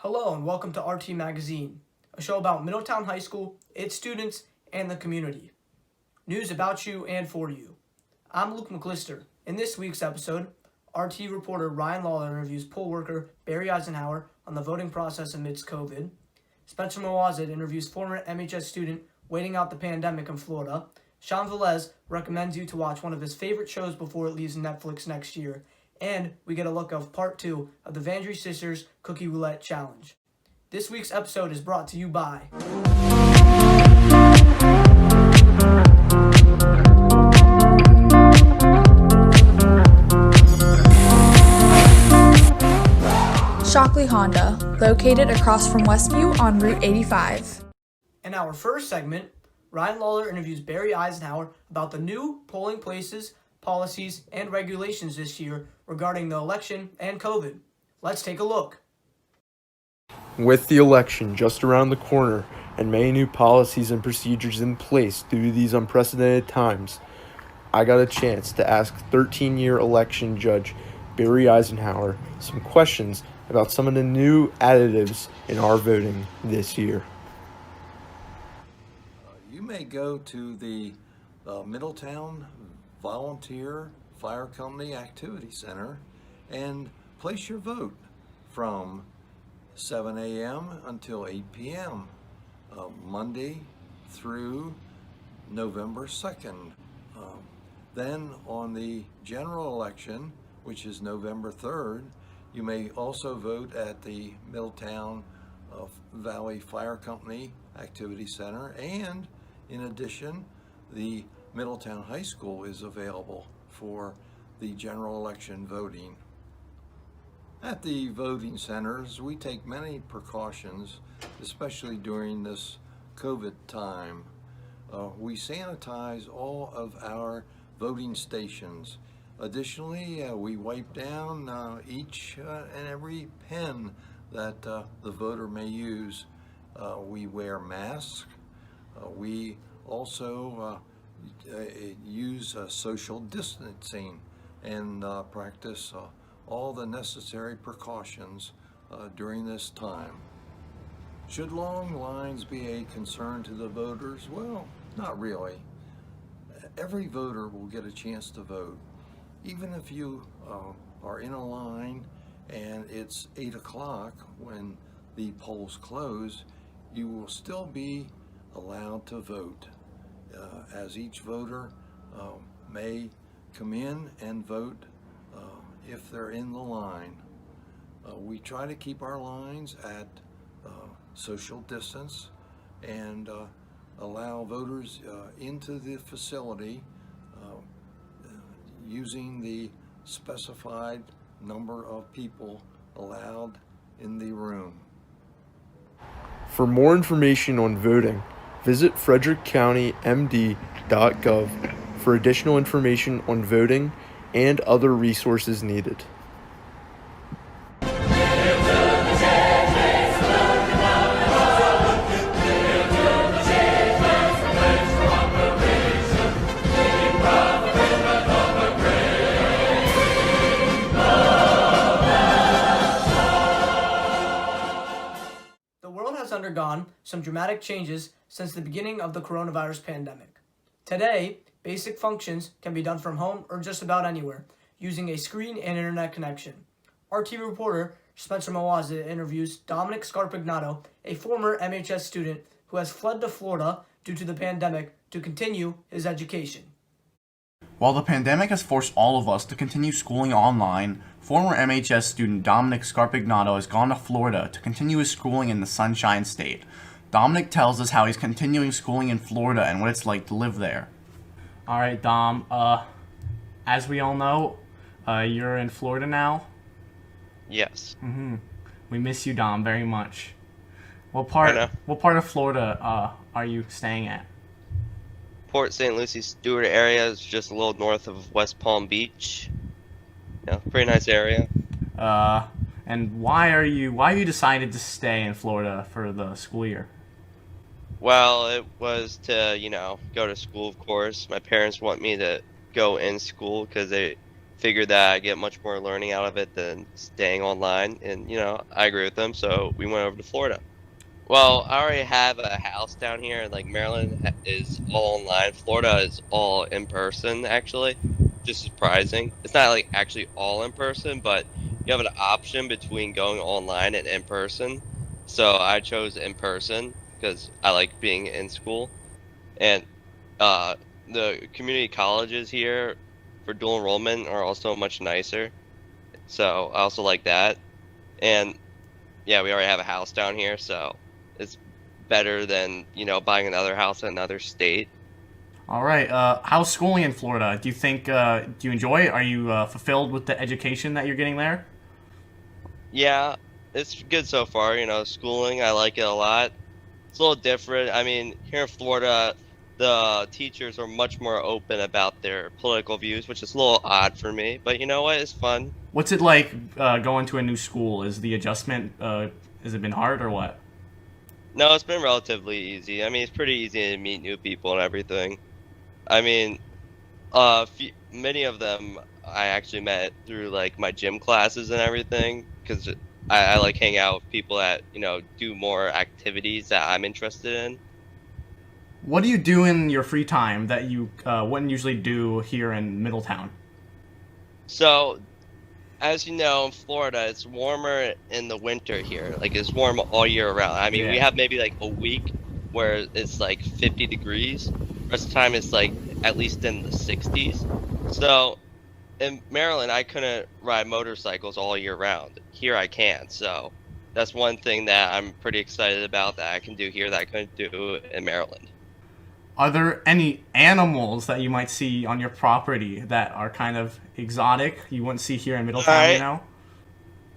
Hello and welcome to RT Magazine, a show about Middletown High School, its students, and the community. News about you and for you. I'm Luke McClister. In this week's episode, RT reporter Ryan Lawler interviews poll worker Barry Eisenhower on the voting process amidst COVID. Spencer Mawazid interviews former MHS student waiting out the pandemic in Florida. Sean Velez recommends you to watch one of his favorite shows before it leaves Netflix next year. And we get a look of part 2 of the Vandry Sisters Cookie Roulette Challenge. This week's episode is brought to you by Shockley Honda, located across from Westview on Route 85. In our first segment, Ryan Lawler interviews Barry Eisenhower about the new polling places, policies, and regulations this year regarding the election and COVID. Let's take a look. With the election just around the corner and many new policies and procedures in place due to these unprecedented times, I got a chance to ask 13-year election judge Barry Eisenhower some questions about some of the new additives in our voting this year. You may go to the Middletown Volunteer Fire Company Activity Center and place your vote from 7 a.m. until 8 p.m. Monday through November 2nd. Then on the general election, which is November 3rd, you may also vote at the Middletown Valley Fire Company Activity Center, and in addition, the Middletown High School is available for the general election voting. At the voting centers, we take many precautions, especially during this COVID time. We sanitize all of our voting stations. Additionally, we wipe down each and every pen that the voter may use. We wear masks. We also use social distancing and practice all the necessary precautions during this time. Should long lines be a concern to the voters? Well, not really. Every voter will get a chance to vote. Even if you are in a line and it's 8 o'clock when the polls close, you will still be allowed to vote, as each voter may come in and vote if they're in the line. We try to keep our lines at social distance and allow voters into the facility using the specified number of people allowed in the room. For more information on voting, visit frederickcountymd.gov for additional information on voting and other resources needed. The world has undergone some dramatic changes since the beginning of the coronavirus pandemic. Today, basic functions can be done from home or just about anywhere, using a screen and internet connection. RT reporter Spencer Mawazid interviews Dominic Scarpignato, a former MHS student who has fled to Florida due to the pandemic to continue his education. While the pandemic has forced all of us to continue schooling online, former MHS student Dominic Scarpignato has gone to Florida to continue his schooling in the Sunshine State. Dominic tells us how he's continuing schooling in Florida and what it's like to live there. All right, Dom. As we all know, you're in Florida now. Yes. We miss you, Dom, very much. What part of Florida are you staying at? Port St. Lucie Stewart area is just a little north of West Palm Beach. Yeah, pretty nice area. And why have you decided to stay in Florida for the school year? Well, it was to, go to school, of course. My parents want me to go in school because they figured that I get much more learning out of it than staying online, and I agree with them. So we went over to Florida. Well, I already have a house down here. Like Maryland is all online. Florida is all in person, actually. Just surprising. It's not like actually all in person, but you have an option between going online and in person. So I chose in person because I like being in school. And the community colleges here for dual enrollment are also much nicer. So I also like that. And yeah, we already have a house down here, so it's better than, buying another house in another state. All right. How's schooling in Florida? Do you think do you enjoy it? Are you fulfilled with the education that you're getting there? Yeah, it's good so far, schooling, I like it a lot. It's a little different. I mean, here in Florida, the teachers are much more open about their political views, which is a little odd for me, but you know what? It's fun. What's it like going to a new school? Is the adjustment has it been hard or what? No, it's been relatively easy. I mean, it's pretty easy to meet new people and everything. I mean, many of them I actually met through like my gym classes and everything, because I like hanging out with people that do more activities that I'm interested in. What do you do in your free time that you wouldn't usually do here in Middletown? So, as you know, in Florida, it's warmer in the winter here. Like, it's warm all year round. I mean, we have maybe like a week where it's like 50 degrees. The rest of the time, it's like at least in the 60s. So, in Maryland, I couldn't ride motorcycles all year round. Here I can. So, that's one thing that I'm pretty excited about that I can do here that I couldn't do in Maryland. Are there any animals that you might see on your property that are kind of exotic you wouldn't see here in Middletown,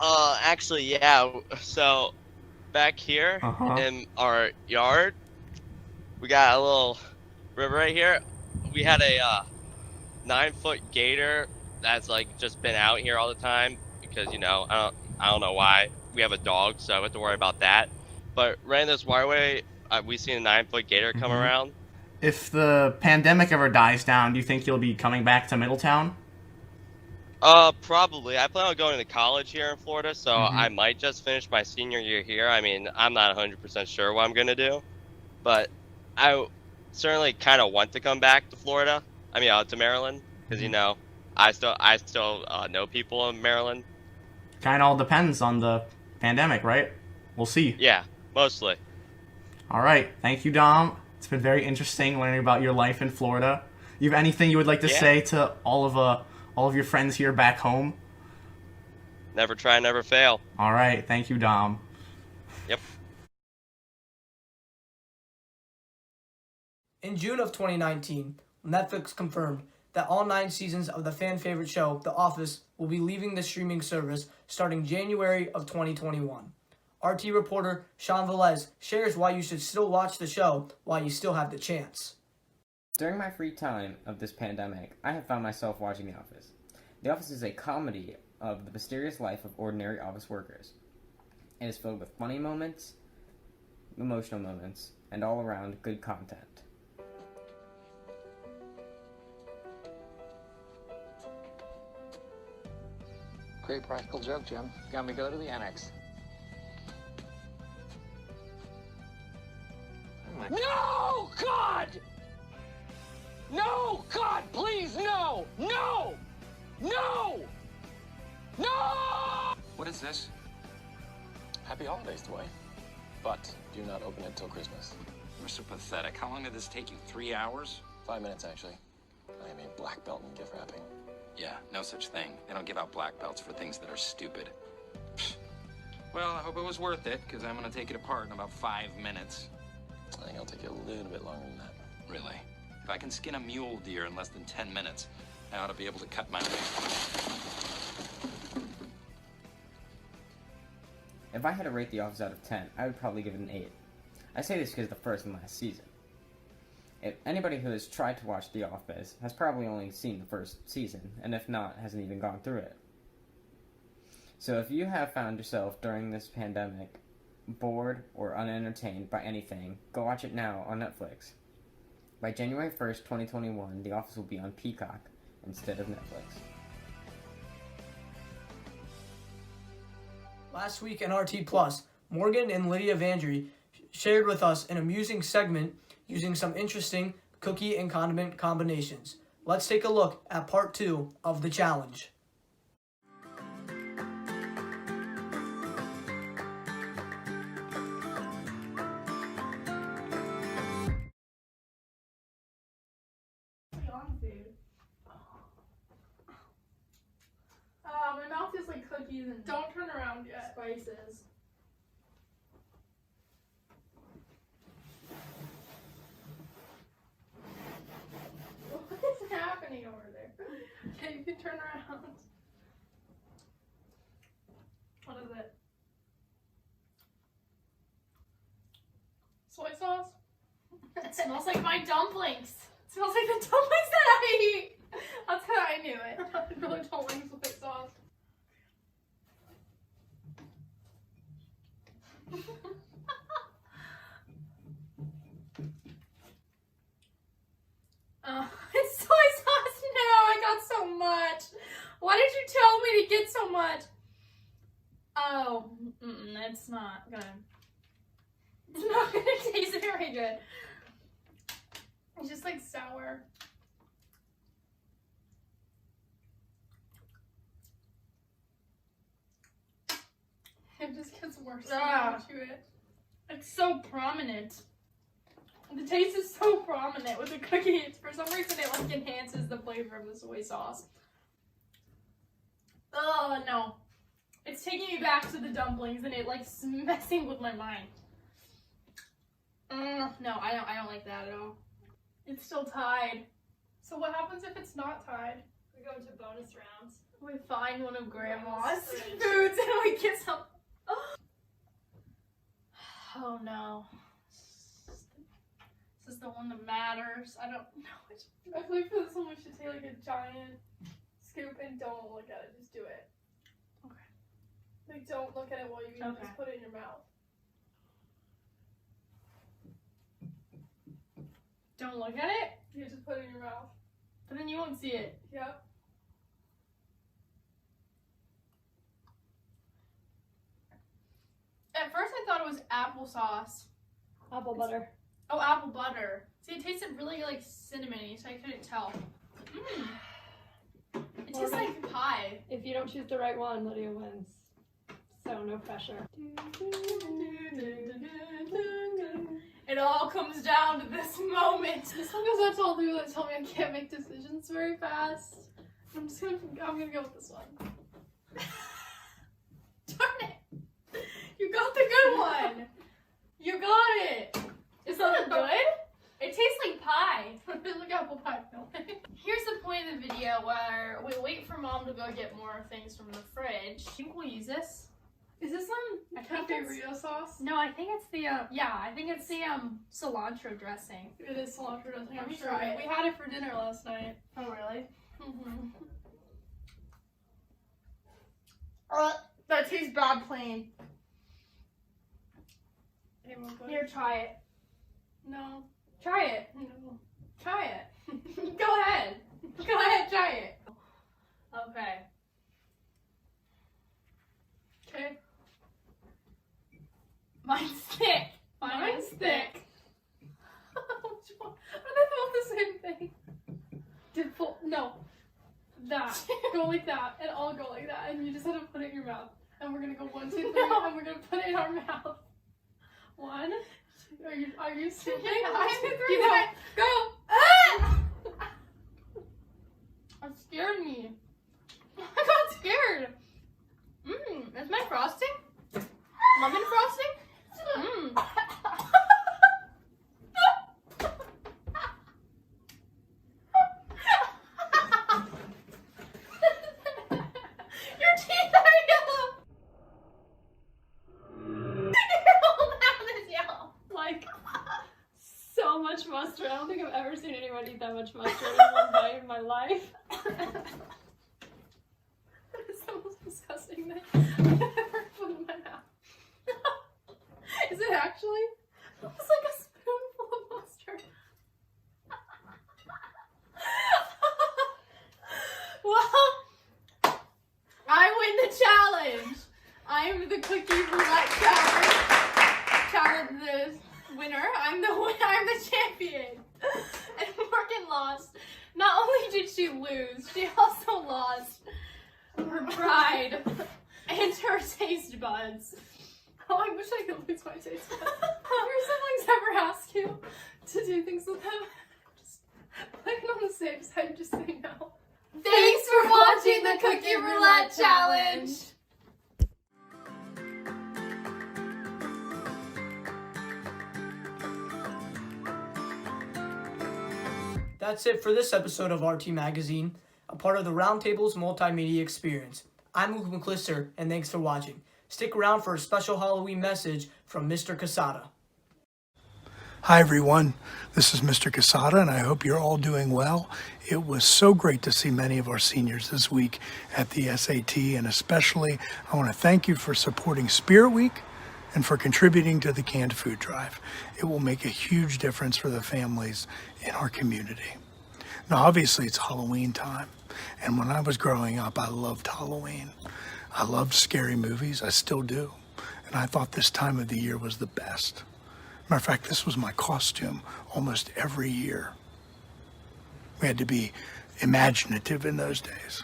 Actually, yeah. So, back here in our yard, we got a little river right here. We had a 9-foot gator that's like just been out here all the time because I don't know why. We have a dog, so I don't have to worry about that. But right in this waterway, we seen a 9-foot gator come around. If the pandemic ever dies down, do you think you'll be coming back to Middletown? Probably. I plan on going to college here in Florida, so I might just finish my senior year here. I mean, I'm not 100% sure what I'm going to do, but I certainly kind of want to come back to Florida. I mean, to Maryland, because, I still know people in Maryland. Kind of all depends on the pandemic, right? We'll see. Yeah, mostly. All right. Thank you, Dom. It's been very interesting learning about your life in Florida. You have anything you would like to say to all of your friends here back home? Never try, never fail. All right. Thank you, Dom. Yep. In June of 2019, Netflix confirmed that all 9 seasons of the fan favorite show, The Office, will be leaving the streaming service starting January of 2021. RT reporter Sean Velez shares why you should still watch the show while you still have the chance. During my free time of this pandemic, I have found myself watching The Office. The Office is a comedy of the mysterious life of ordinary office workers. It is filled with funny moments, emotional moments, and all-around good content. Great practical joke, Jim. Got me go to the annex. No, God! No, God, please, no! No! No! No! What is this? Happy holidays, Dwight. But do not open it till Christmas. You're so pathetic. How long did this take you? 3 hours? 5 minutes, actually. I am a black belt in gift wrapping. Yeah, no such thing. They don't give out black belts for things that are stupid. Well, I hope it was worth it, because I'm going to take it apart in about 5 minutes. I think I'll take you a little bit longer than that. Really? If I can skin a mule deer in less than 10 minutes, I ought to be able to cut my way. If I had to rate The Office out of 10, I would probably give it an 8. I say this because of the first and last season. If anybody who has tried to watch The Office has probably only seen the first season, and if not, hasn't even gone through it. So if you have found yourself during this pandemic bored or unentertained by anything, go watch it now on Netflix. By January 1st, 2021, The Office will be on Peacock instead of Netflix. Last week in RT Plus, Morgan and Lydia Vandry shared with us an amusing segment using some interesting cookie and condiment combinations. Let's take a look at part 2 of the challenge. My mouth is like cookies and don't turn around yet. Spices. What is happening over there? Okay, you can turn around. What is it? Soy sauce? It smells like my dumplings. It smells like the dumplings that I eat. That's how I knew it. I really don't like soy sauce. It's soy sauce. No, I got so much. Why did you tell me to get so much? Oh, it's not gonna. It's not gonna taste very good. It's just like sour. It just gets worse to it. It's so prominent. The taste is so prominent with the cookie. It's, for some reason, it like enhances the flavor of the soy sauce. Oh no, it's taking me back to the dumplings, and it like messing with my mind. No, I don't like that at all. It's still tied. So what happens if it's not tied? We go into bonus rounds. We find one of Grandma's foods and we get some. Oh no. This is the one that matters. I don't know. I feel like for this one we should take like a giant scoop and don't look at it. Just do it. Okay. Like don't look at it while you eat it. Just put it in your mouth. Don't look at it? You just put it in your mouth. But then you won't see it. Yep. At first I thought it was applesauce. Apple butter. Oh, apple butter. See, it tasted really like cinnamony, so I couldn't tell. It tastes like pie. If you don't choose the right one, Lydia wins. So no pressure. It all comes down to this moment. As long as that's all people that tell me I can't make decisions very fast, I'm gonna go with this one. Darn it! You got the good one. You got it. Is that good? It tastes like pie. It's like apple pie. Here's the point of the video where we wait for Mom to go get more things from the fridge. I think we'll use this. Is this some Cafe Rio sauce? No, I think it's the, I think it's the, cilantro dressing. It is cilantro dressing, I'm sure. We had it for dinner last night. Oh, really? Mm-hmm. That tastes bad plain. Here, try it. No. Try it. No. Try it. Go ahead. Go ahead, try it. Okay. Okay. Mine's thick. Mine's thick. Which one? Are they both the same thing? No. That. Go like that, and I'll go like that, and you just have to put it in your mouth. And we're gonna go 1, 2, 3, and we're gonna put it in our mouth. 1. Are you stupid? 1, 2, 3. Go. Ah! That scared me. I got scared. Is my frosting? Lemon frosting? Your teeth are yellow. Yellow. Like so much mustard. I don't think I've ever seen anyone eat that much mustard in one bite in my life. That is the most disgusting thing I've ever put in my mouth. Is it actually? It's like a spoonful of mustard. Well, I win the challenge. I am the Cookie Roulette Challenge. The winner. I'm the champion. And Morgan lost. Not only did she lose, she also lost her pride and her taste buds. Oh, I wish I could lose my taste buds. Your siblings ever ask you to do things with them? Just playing on the safe side, just say no. Thanks for watching the Cookie Roulette Challenge! That's it for this episode of RT Magazine, a part of the Roundtable's multimedia experience. I'm Luke McClister, and thanks for watching. Stick around for a special Halloween message from Mr. Casada. Hi everyone, this is Mr. Casada, and I hope you're all doing well. It was so great to see many of our seniors this week at the SAT, and especially I want to thank you for supporting Spirit Week and for contributing to the canned food drive. It will make a huge difference for the families in our community. Now obviously it's Halloween time, and when I was growing up I loved Halloween. I loved scary movies, I still do, and I thought this time of the year was the best. Matter of fact, this was my costume almost every year. We had to be imaginative in those days.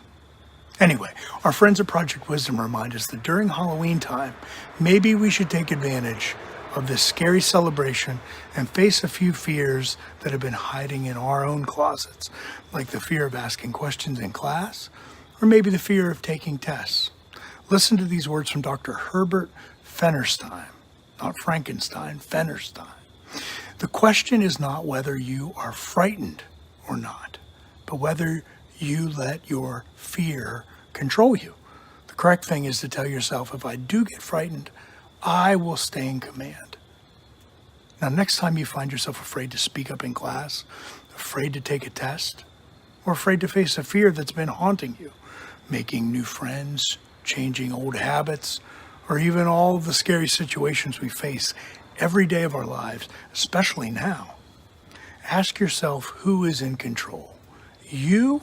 Anyway, our friends at Project Wisdom remind us that during Halloween time, maybe we should take advantage of this scary celebration and face a few fears that have been hiding in our own closets, like the fear of asking questions in class, or maybe the fear of taking tests. Listen to these words from Dr. Herbert Feuerstein. Not Frankenstein, Feuerstein. The question is not whether you are frightened or not, but whether you let your fear control you. The correct thing is to tell yourself, if I do get frightened, I will stay in command. Now, next time you find yourself afraid to speak up in class, afraid to take a test, or afraid to face a fear that's been haunting you, making new friends, changing old habits, or even all the scary situations we face every day of our lives, especially now, ask yourself who is in control, you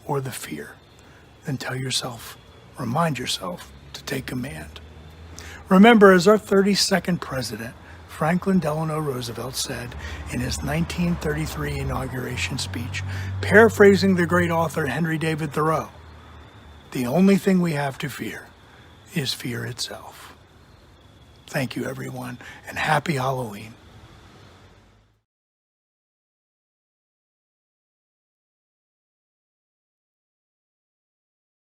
or the fear. Then tell yourself, remind yourself to take command. Remember, as our 32nd president, Franklin Delano Roosevelt, said in his 1933 inauguration speech, paraphrasing the great author Henry David Thoreau, the only thing we have to fear is fear itself. Thank you, everyone, and happy Halloween.